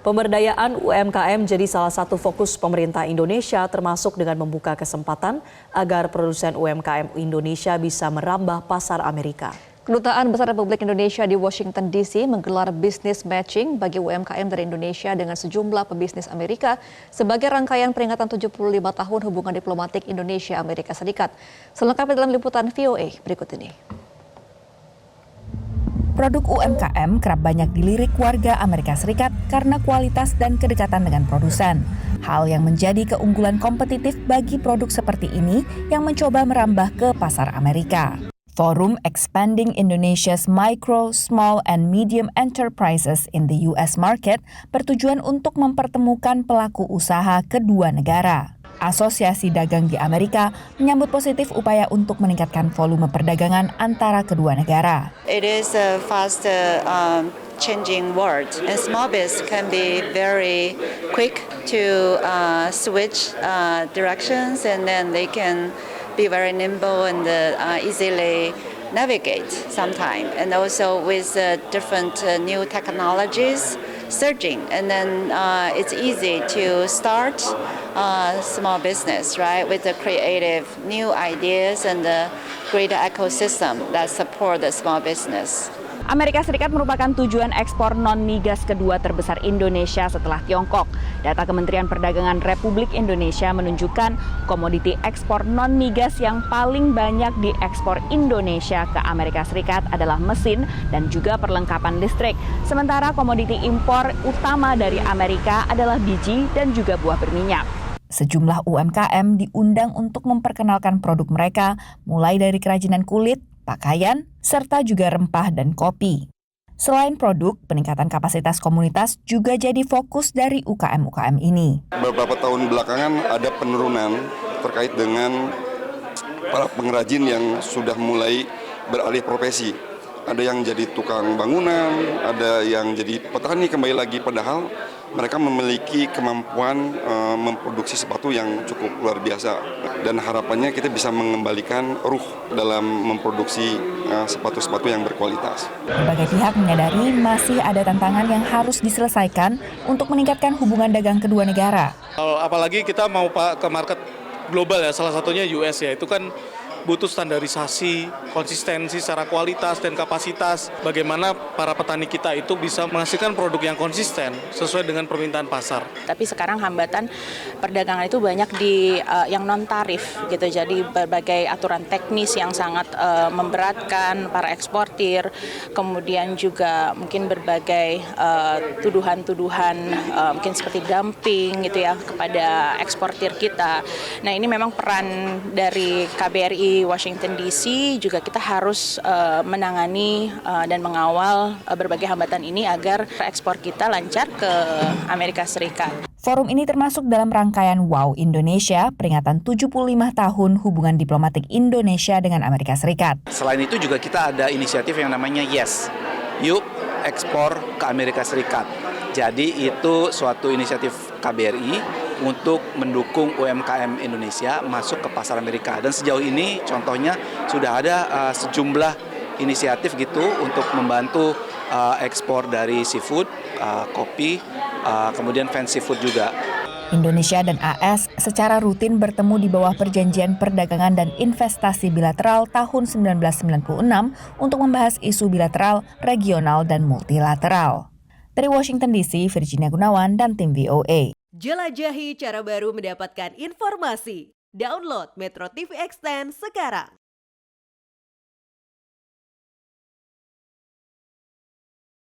Pemberdayaan UMKM jadi salah satu fokus pemerintah Indonesia, termasuk dengan membuka kesempatan agar produsen UMKM Indonesia bisa merambah pasar Amerika. Kedutaan Besar Republik Indonesia di Washington DC menggelar business matching bagi UMKM dari Indonesia dengan sejumlah pebisnis Amerika sebagai rangkaian peringatan 75 tahun hubungan diplomatik Indonesia-Amerika Serikat. Selengkapnya dalam liputan VOA berikut ini. Produk UMKM kerap banyak dilirik warga Amerika Serikat karena kualitas dan kedekatan dengan produsen. Hal yang menjadi keunggulan kompetitif bagi produk seperti ini yang mencoba merambah ke pasar Amerika. Forum Expanding Indonesia's Micro, Small, and Medium Enterprises in the U.S. Market bertujuan untuk mempertemukan pelaku usaha kedua negara. Asosiasi Dagang di Amerika menyambut positif upaya untuk meningkatkan volume perdagangan antara kedua negara. It is a fast changing world, and small business can be very quick to switch directions, and then they can be very nimble and easily navigate sometime. And also with different new technologies surging, and then it's easy to start small business, right, with the creative new ideas and the greater ecosystem that support the small business. Amerika Serikat merupakan tujuan ekspor non-migas kedua terbesar Indonesia setelah Tiongkok. Data Kementerian Perdagangan Republik Indonesia menunjukkan komoditi ekspor non-migas yang paling banyak diekspor Indonesia ke Amerika Serikat adalah mesin dan juga perlengkapan listrik. Sementara komoditi impor utama dari Amerika adalah biji dan juga buah berminyak. Sejumlah UMKM diundang untuk memperkenalkan produk mereka, mulai dari kerajinan kulit, pakaian, serta juga rempah dan kopi. Selain produk, peningkatan kapasitas komunitas juga jadi fokus dari UKM-UKM ini. Beberapa tahun belakangan ada penurunan terkait dengan para pengrajin yang sudah mulai beralih profesi. Ada yang jadi tukang bangunan, ada yang jadi petani kembali lagi, padahal mereka memiliki kemampuan memproduksi sepatu yang cukup luar biasa. Dan harapannya kita bisa mengembalikan ruh dalam memproduksi sepatu-sepatu yang berkualitas. Berbagai pihak menyadari masih ada tantangan yang harus diselesaikan untuk meningkatkan hubungan dagang kedua negara. Apalagi kita mau ke market global ya, salah satunya US ya, itu kan butuh standarisasi, konsistensi secara kualitas dan kapasitas. Bagaimana para petani kita itu bisa menghasilkan produk yang konsisten sesuai dengan permintaan pasar. Tapi sekarang hambatan perdagangan itu banyak yang non tarif gitu. Jadi berbagai aturan teknis yang sangat memberatkan para eksportir. Kemudian juga mungkin berbagai tuduhan-tuduhan mungkin seperti dumping gitu ya kepada eksportir kita. Nah, ini memang peran dari KBRI Washington DC juga kita harus menangani dan mengawal berbagai hambatan ini agar ekspor kita lancar ke Amerika Serikat. Forum ini termasuk dalam rangkaian Wow Indonesia, peringatan 75 tahun hubungan diplomatik Indonesia dengan Amerika Serikat. Selain itu juga kita ada inisiatif yang namanya YES, Yuk Ekspor ke Amerika Serikat. Jadi itu suatu inisiatif KBRI untuk mendukung UMKM Indonesia masuk ke pasar Amerika. Dan sejauh ini contohnya sudah ada sejumlah inisiatif gitu untuk membantu ekspor dari seafood, kopi, kemudian fancy food juga. Indonesia dan AS secara rutin bertemu di bawah Perjanjian Perdagangan dan Investasi Bilateral tahun 1996 untuk membahas isu bilateral, regional, dan multilateral. Dari Washington DC, Virginia Gunawan dan tim VOA. Jelajahi cara baru mendapatkan informasi. Download Metro TV Extend sekarang.